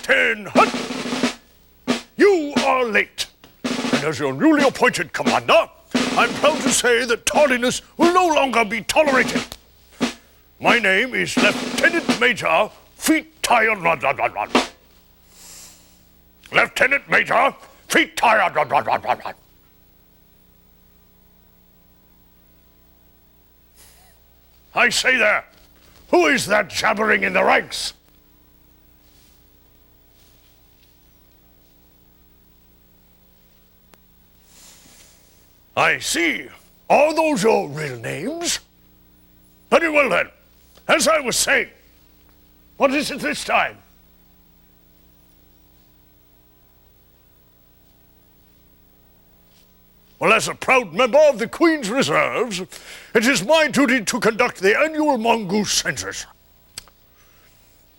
Captain Hunt! You are late. And as your newly appointed commander, I'm proud to say that tardiness will no longer be tolerated. My name is Lieutenant Major Feet Tired Run. Lieutenant Major Feet Tired Run. I say there, who is that jabbering in the ranks? I see. Are those your real names? Very well then. As I was saying, what is it this time? Well, as a proud member of the Queen's Reserves, it is my duty to conduct the annual mongoose census.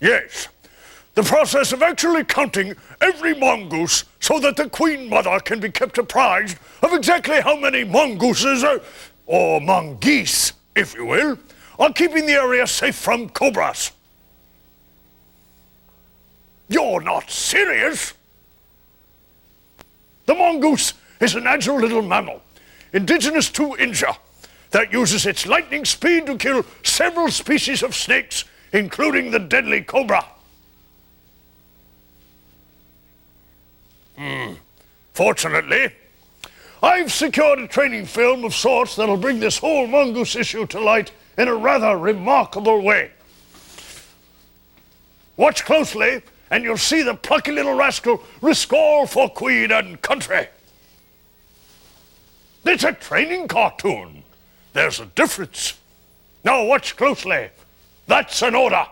Yes, the process of actually counting every mongoose so that the Queen Mother can be kept apprised of exactly how many mongooses, or mongeese, if you will, are keeping the area safe from cobras. You're not serious? The mongoose is an agile little mammal, indigenous to India, that uses its lightning speed to kill several species of snakes, including the deadly cobra. Fortunately, I've secured a training film of sorts that'll bring this whole mongoose issue to light in a rather remarkable way. Watch closely, and you'll see the plucky little rascal risk all for Queen and country. It's a training cartoon. There's a difference. Now watch closely. That's an order.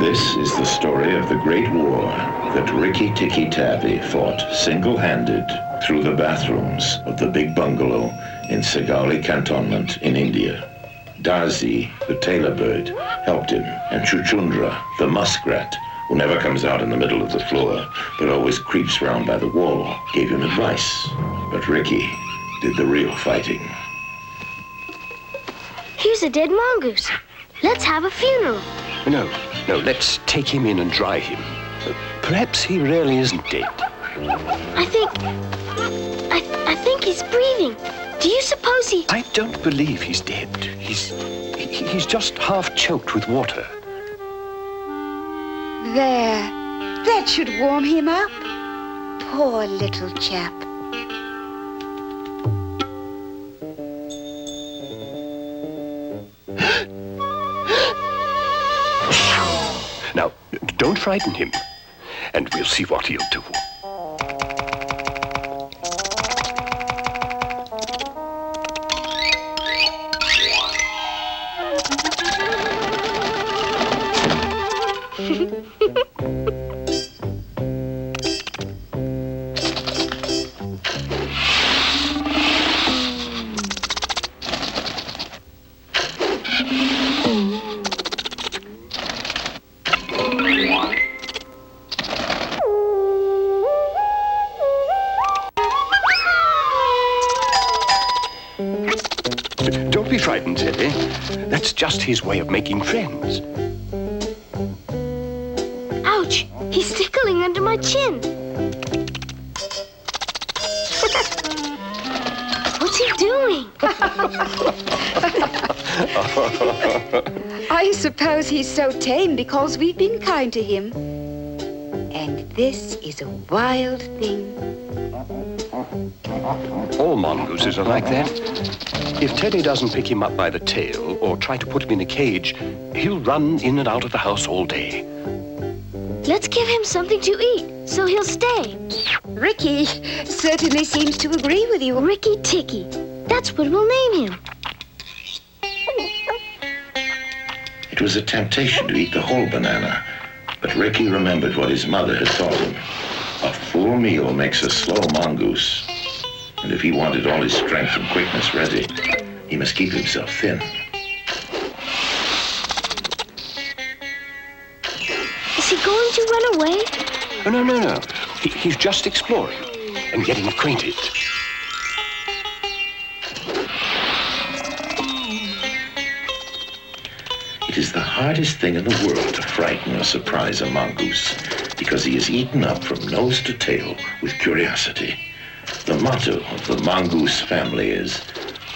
This is the story of the Great War that Rikki-Tikki-Tavi fought single-handed through the bathrooms of the big bungalow in Segali Cantonment in India. Darzi, the tailor bird, helped him, and Chuchundra, the muskrat, who never comes out in the middle of the floor, but always creeps round by the wall, gave him advice. But Rikki did the real fighting. Here's a dead mongoose. Let's have a funeral. No, let's take him in and dry him. Perhaps he really isn't dead. I think he's breathing. Do you suppose he... I don't believe he's dead. He's just half choked with water. There. That should warm him up. Poor little chap. Now, don't frighten him, and we'll see what he'll do. Don't be frightened, Teddy. That's just his way of making friends. Ouch! He's tickling under my chin. What's he doing? I suppose he's so tame because we've been kind to him. And this is a wild thing. All mongooses are like that. If Teddy doesn't pick him up by the tail or try to put him in a cage, he'll run in and out of the house all day. Let's give him something to eat, so he'll stay. Ricky certainly seems to agree with you. Rikki-Tikki. That's what we'll name him. It was a temptation to eat the whole banana, but Ricky remembered what his mother had taught him. A full meal makes a slow mongoose. And if he wanted all his strength and quickness ready, he must keep himself thin. Is he going to run away? Oh, no. He's just exploring and getting acquainted. It is the hardest thing in the world to frighten or surprise a mongoose because he is eaten up from nose to tail with curiosity. The motto of the mongoose family is,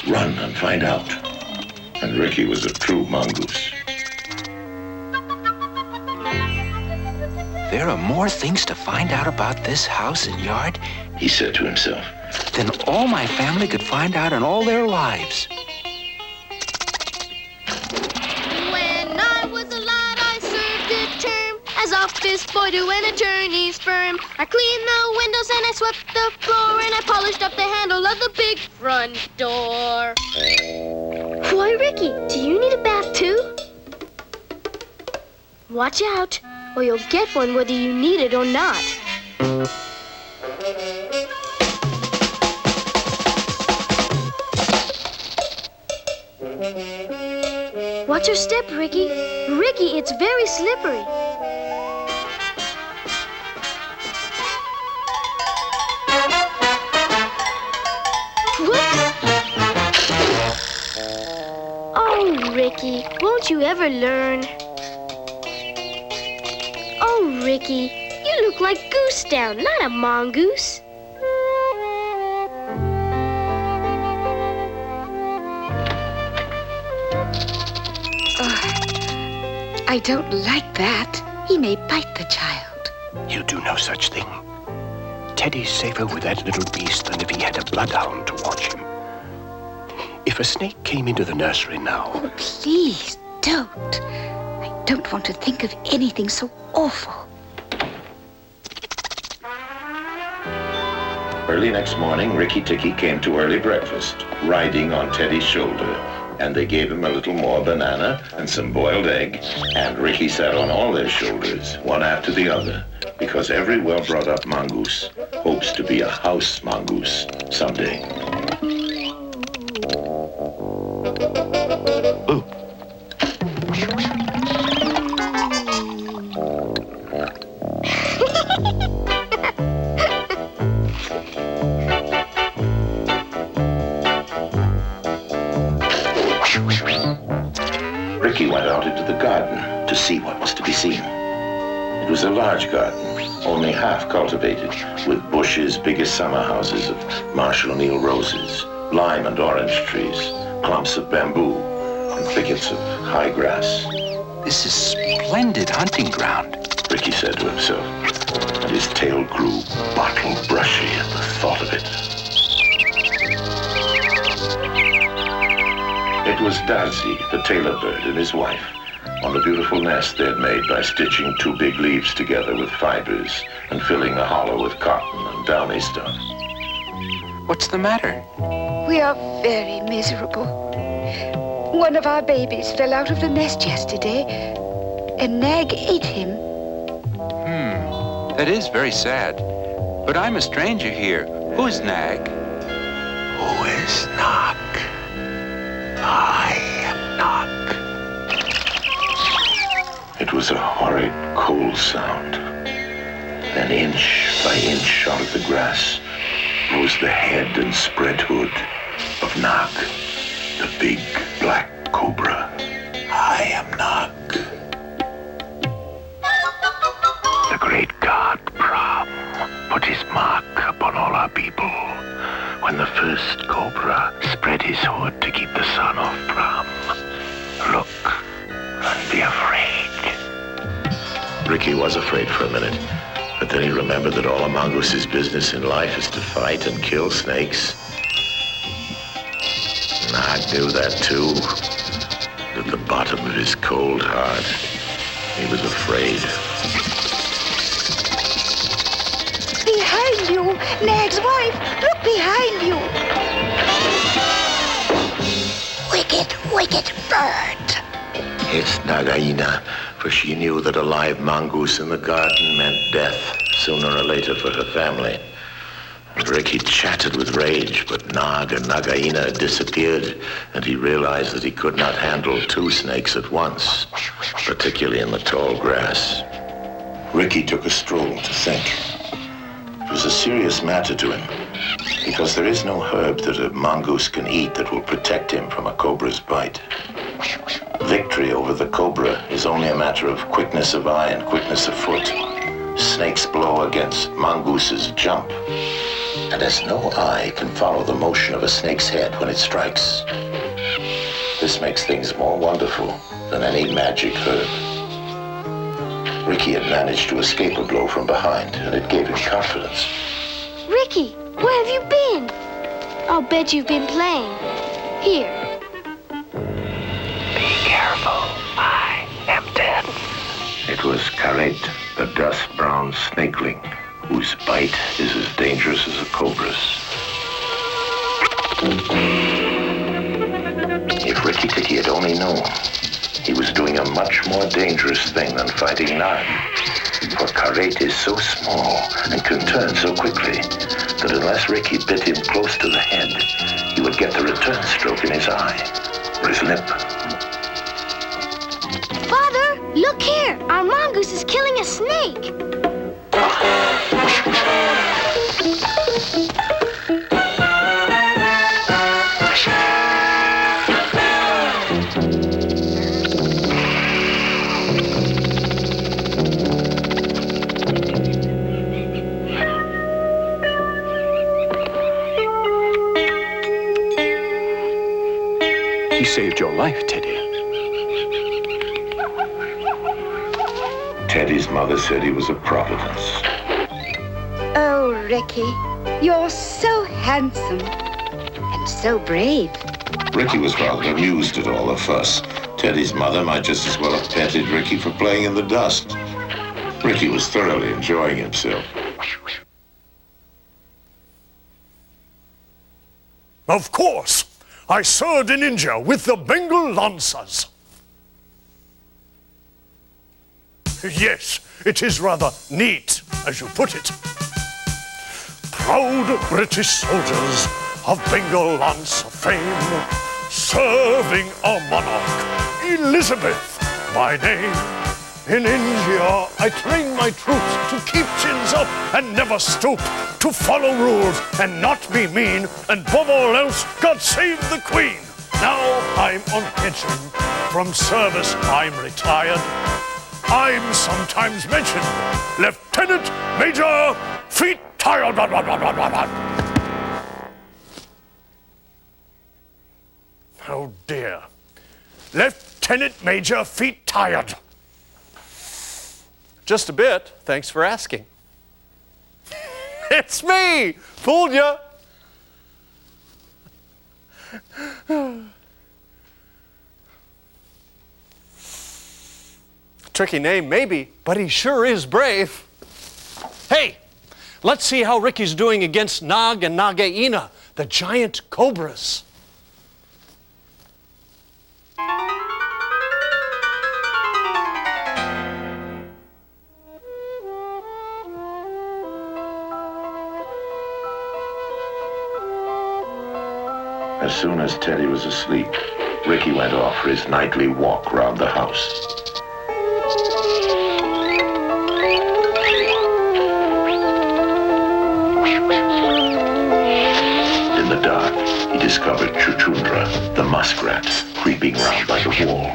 run and find out. And Ricky was a true mongoose. There are more things to find out about this house and yard, He said to himself. than all my family could find out in all their lives. When I was a lad, I served a term as office boy to an attorney's firm. I cleaned the windows and I swept the floor and I polished up the handle of the big front door. Why, Ricky, do you need a bath too? Watch out, or you'll get one whether you need it or not. Watch your step, Ricky. Ricky, it's very slippery. Whoops! Oh, Ricky, won't you ever learn? Oh, Ricky, you look like Goose Down, not a mongoose. I don't like that. He may bite the child. He'll do no such thing. Teddy's safer with that little beast than if he had a bloodhound to watch him. If a snake came into the nursery now... Oh, please don't. I don't want to think of anything so awful. Early next morning, Rikki-Tikki came to early breakfast, riding on Teddy's shoulder. And they gave him a little more banana and some boiled egg. And Ricky sat on all their shoulders, one after the other, because every well-brought-up mongoose hopes to be a house mongoose someday. Ooh. Ricky went out into the garden to see what was to be seen. It was a large garden, only half cultivated, with bushes big as summer houses of Marshall O'Neill roses, lime and orange trees, clumps of bamboo, and thickets of high grass. This is splendid hunting ground. Ricky said to himself, and his tail grew bottle brushy at the thought of it. It was Darcy, the tailor bird, and his wife, on the beautiful nest they had made by stitching two big leaves together with fibers and filling the hollow with cotton and downy stuff. What's the matter? We are very miserable. One of our babies fell out of the nest yesterday, and Nag ate him. That is very sad. But I'm a stranger here. Who's Nag? Who is Knock? I am Knock. It It was a horrid, cold sound. Then inch by inch out of the grass rose the head and spread hood of Nag, the big black cobra. I am Nag. The great god Brahm put his mark upon all our people when the first cobra spread his hood to keep the sun off Brahm. Look and be afraid. Rikki was afraid for a minute, but then he remembered that all a mongoose's business in life is to fight and kill snakes. Nag knew that too. At the bottom of his cold heart, he was afraid. Behind you, Nag's wife! Look behind you! Wicked, wicked bird! It's Nagaina, for she knew that a live mongoose in the garden meant death, sooner or later for her family. Rikki chatted with rage, but Nag and Nagaina had disappeared, and he realized that he could not handle two snakes at once, particularly in the tall grass. Rikki took a stroll to think. It was a serious matter to him, because there is no herb that a mongoose can eat that will protect him from a cobra's bite. Victory over the cobra is only a matter of quickness of eye and quickness of foot. Snake's blow against mongoose's jump, and as no eye can follow the motion of a snake's head when it strikes. This makes things more wonderful than any magic herb. Rikki had managed to escape a blow from behind, and it gave him confidence. Rikki, where have you been? I'll bet you've been playing. Here. Be careful, I am dead. It was Karet, the dust-brown snakeling, whose bite is as dangerous as a cobra's. If Rikki-Tikki had only known, he was doing a much more dangerous thing than fighting Nag. For Karet is so small and can turn so quickly that unless Rikki bit him close to the head, he would get the return stroke in his eye or his lip. Father, look here. Our mongoose is killing a snake. He saved your life, Teddy. Teddy's mother said he was a providence. Oh, Rikki, you're so handsome and so brave. Rikki was rather amused at all the fuss. Teddy's mother might just as well have petted Rikki for playing in the dust. Rikki was thoroughly enjoying himself. Of course, I served in India with the Bengal Lancers. Yes, it is rather neat, as you put it. Proud British soldiers of Bengal Lancer fame, serving our monarch, Elizabeth by name. In India, I train my troops to keep chins up and never stoop, to follow rules and not be mean, and above all else, God save the Queen. Now I'm on pension, from service I'm retired. I'm sometimes mentioned, Lieutenant Major, feet tired. Oh dear. Lieutenant Major, feet tired. Just a bit. Thanks for asking. It's me! Fooled ya! Tricky name, maybe, but he sure is brave. Hey, let's see how Rikki's doing against Nag and Nagaina, the giant cobras. As soon as Teddy was asleep, Rikki went off for his nightly walk round the house. muskrat creeping round by the wall.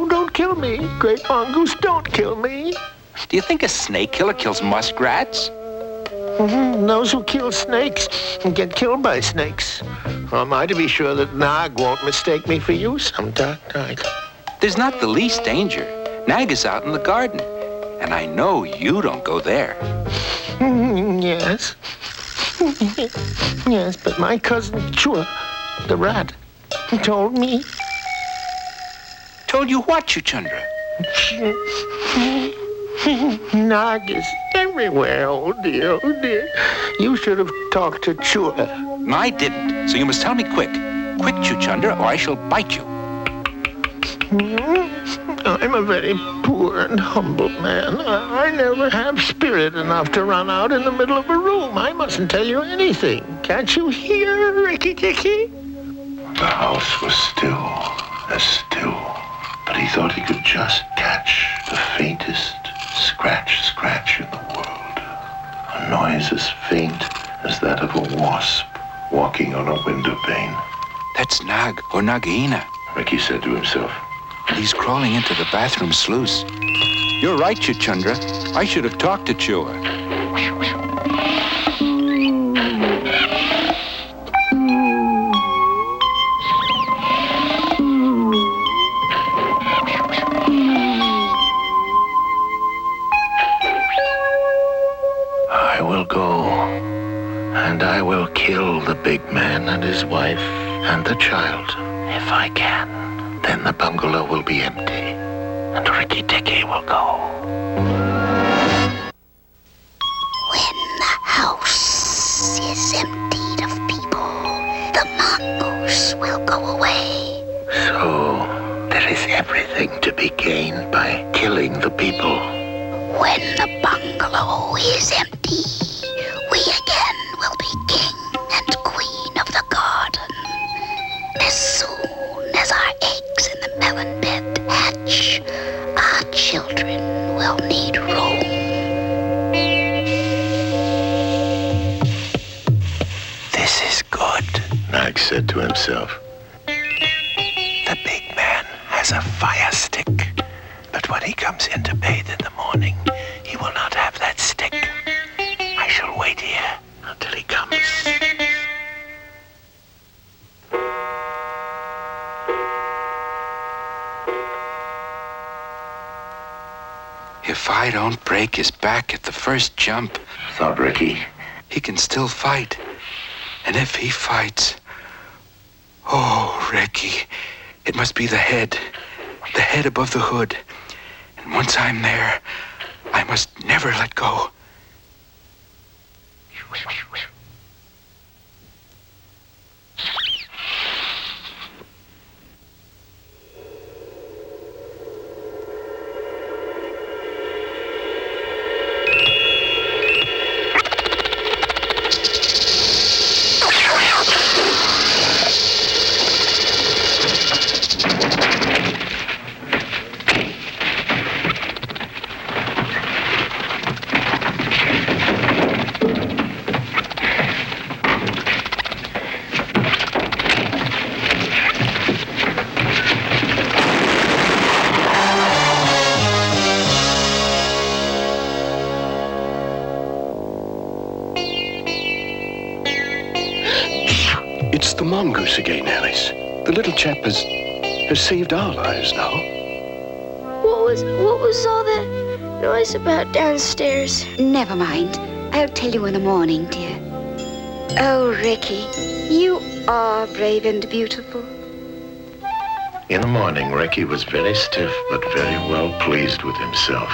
Don't kill me. Great mongoose, don't kill me. Do you think a snake killer kills muskrats? Those who kill snakes get killed by snakes. Or am I to be sure that Nag won't mistake me for you some dark night? There's not the least danger. Nag is out in the garden, and I know you don't go there. Yes. Yes, but my cousin Chua, the rat, told me. Told you what, Chuchundra? Nag is everywhere, oh dear, oh dear. You should have talked to Chua. I didn't, so you must tell me quick. Quick, Chuchundra, or I shall bite you. I'm a very poor and humble man. I never have spirit enough to run out in the middle of a room. I mustn't tell you anything. Can't you hear, Rikki-Tikki? The house was still as still, but he thought he could just catch the faintest scratch in the world. A noise as faint as that of a wasp walking on a window pane. That's Nag or Nagaina. Rikki said to himself. He's crawling into the bathroom sluice. You're right, Chuchundra. I should have talked to Chua. I will go, and I will kill the big man and his wife and the child, if I can. Then the bungalow will be empty, and Rikki-Tikki will go. When the house is emptied of people, the mongoose will go away. So, there is everything to be gained by killing the people. When the bungalow is empty, we again will be king and queen of the garden. As soon as our eggs in the melon bed hatch, our children will need room. This is good, Nag said to himself. The big man has a fire stick, but when he comes in to bathe in the morning, he will not have that stick. I shall wait here until he comes. If I don't break his back at the first jump, Thought Rikki. he can still fight. And if he fights, oh, Rikki, it must be the head above the hood. And once I'm there, I must never let go. It's the mongoose again, Alice. The little chap has saved our lives now. What was all that noise about downstairs? Never mind. I'll tell you in the morning, dear. Oh, Rikki, you are brave and beautiful. In the morning, Rikki was very stiff but very well pleased with himself.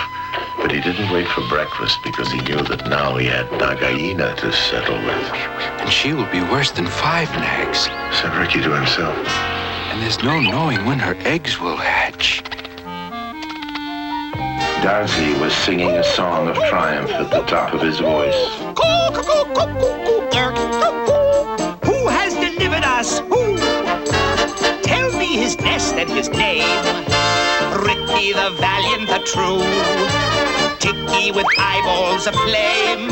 But he didn't wait for breakfast because he knew that now he had Nagaina to settle with. And she will be worse than 5 nags. Said Rikki to himself. And there's no knowing when her eggs will hatch. Darcy was singing a song of triumph at the top of his voice. Who has delivered us? Who? Tell me his nest and his name. Rikki the valiant, the true. Rikki-Tikki with eyeballs of flame.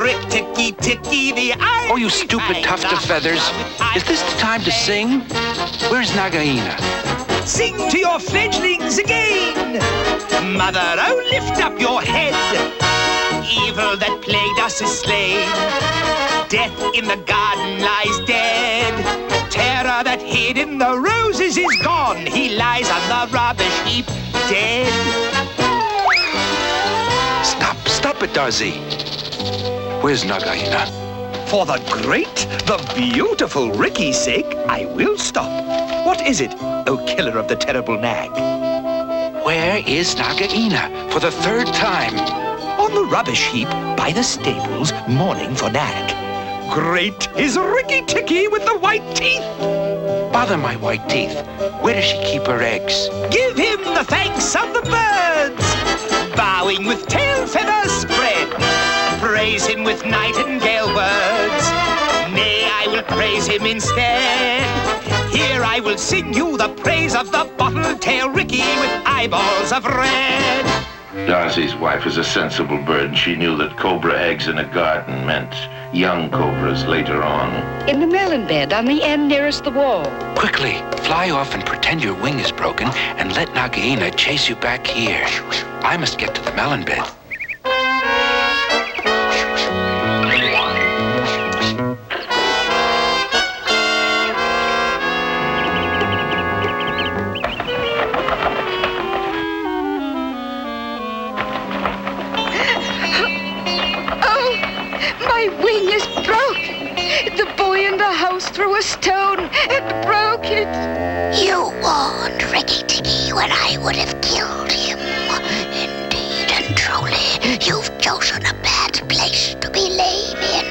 Rikki-Tikki-Tikki, the eye. Oh, you stupid tuft of feathers. Is this the time to sing? Where's Nagaina? Sing to your fledglings again. Mother, oh, lift up your head. Evil that plagued us is slain. Death in the garden lies dead. Terror that hid in the roses is gone. He lies on the rubbish heap, dead. Stop it, Darcy. Where's Nagaina? For the great, the beautiful Ricky's sake, I will stop. What is it, O killer of the terrible nag? Where is Nagaina for the third time? On the rubbish heap by the stables, mourning for nag. Great is Rikki-Tikki with the white teeth. Bother my white teeth. Where does she keep her eggs? Give him the thanks of the birds. Bowing with tail feathers spread. Praise him with nightingale words. Nay, I will praise him instead. Here I will sing you the praise of the bottle-tail Rikki with eyeballs of red. Darcy's wife was a sensible bird. She knew that cobra eggs in a garden meant young cobras later on. In the melon bed on the end nearest the wall. Quickly, fly off and pretend your wing is broken and let Nagaina chase you back here. I must get to the melon bed. My wing is broke. The boy in the house threw a stone and broke it. You warned Rikki-Tikki when I would have killed him. Indeed and truly, you've chosen a bad place to be lame in.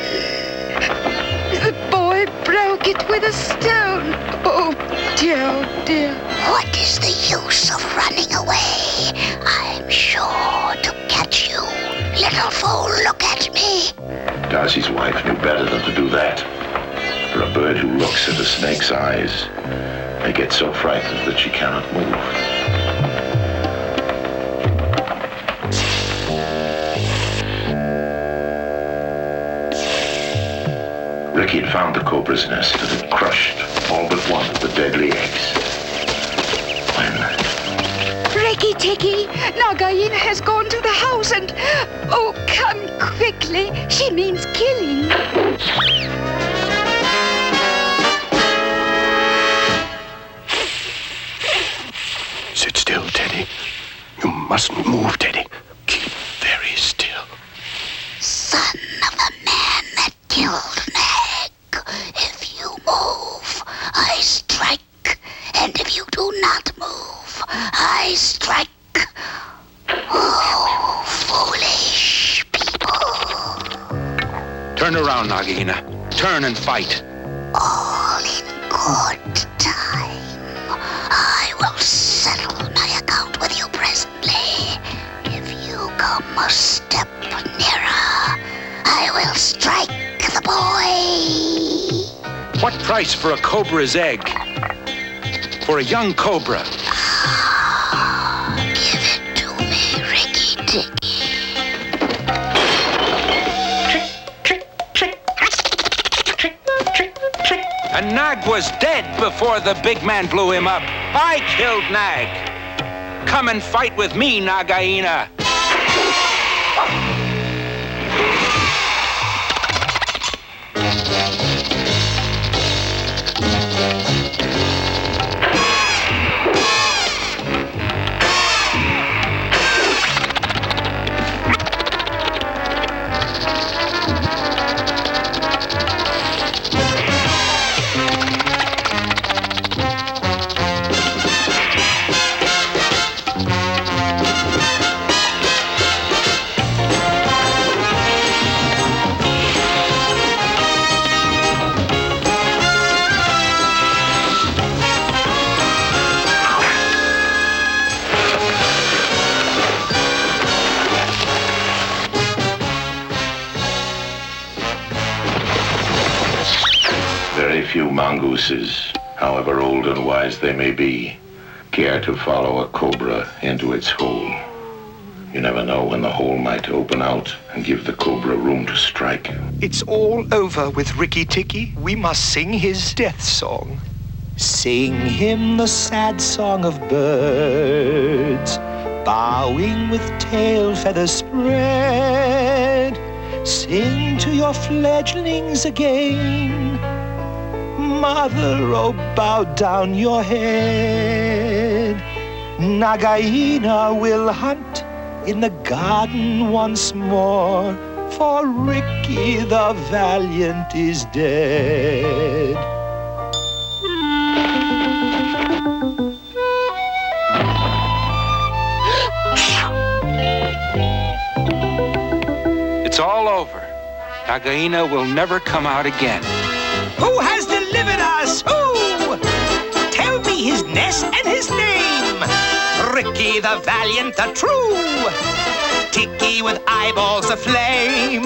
The boy broke it with a stone. Oh, dear, dear. What is the use of running away? I'm sure to catch you. Little fool, look at me. Darcy's wife knew better than to do that. For a bird who looks into snake's eyes may get so frightened that she cannot move. Rikki had found the cobra's nest and had crushed all but one of the deadly eggs. When Rikki-Tikki, Nagaina has gone to the house and... Oh, come quickly. She means killing. Sit still, Teddy. You mustn't move, Teddy. Keep very still. Son of the man that killed Nag, if you move, I strike. And if you do not move, I strike. Oh, foolish people. Turn around, Nagaina. Turn and fight. All in good time. I will settle my account with you presently. If you come a step nearer, I will strike the boy. What price for a cobra's egg? For a young cobra. Give it to me, Rikki-Tikki. And Nag was dead before the big man blew him up. I killed Nag. Come and fight with me, Nagaina. Very few mongooses, however old and wise they may be, care to follow a cobra into its hole. You never know when the hole might open out and give the cobra room to strike. It's all over with Rikki-Tikki. We must sing his death song. Sing him the sad song of birds, bowing with tail feathers spread. Sing to your fledglings again. Mother, oh, bow down your head. Nagaina will hunt in the garden once more, for Rikki the valiant is dead. It's all over. Nagaina will never come out again. Who has delivered us? Who? Tell me his nest and his name. Rikki the valiant, the true. Tikki with eyeballs aflame.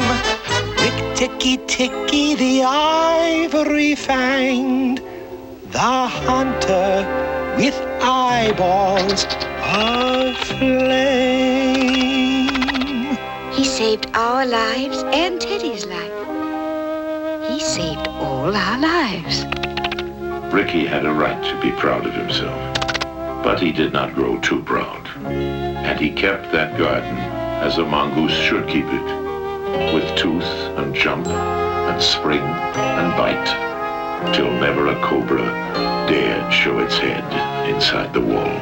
Rikki-Tikki-Tikki, the ivory fanged. The hunter with eyeballs aflame. He saved our lives and Teddy's life. He saved all our lives. Rikki had a right to be proud of himself, but he did not grow too proud. And he kept that garden as a mongoose should keep it, with tooth and jump and spring and bite, till never a cobra dared show its head inside the wall.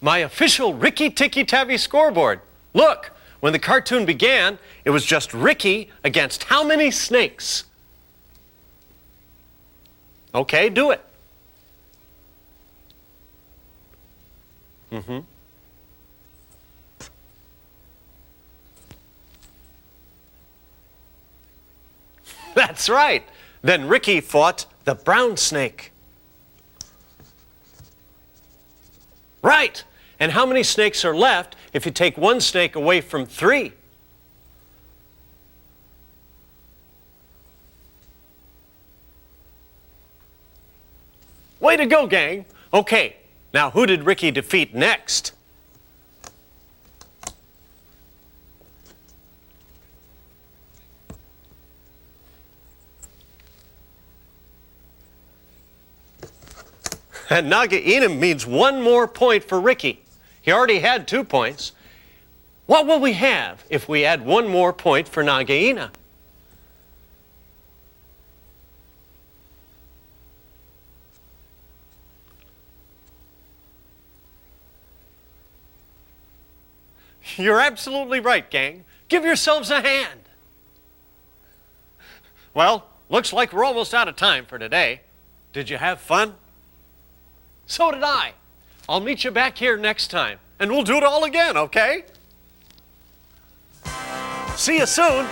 My official Rikki-Tikki-Tavi scoreboard. Look, when the cartoon began, it was just Rikki against how many snakes? Okay, do it. That's right. Then Rikki fought the brown snake. Right. And how many snakes are left if you take one snake away from 3? Way to go, gang. Okay, now who did Rikki defeat next? And Nagaina means 1 more point for Rikki. He already had 2 points. What will we have if we add 1 more point for Nagaina? You're absolutely right, gang. Give yourselves a hand. Well, looks like we're almost out of time for today. Did you have fun? So did I. I'll meet you back here next time, and we'll do it all again, okay? See you soon.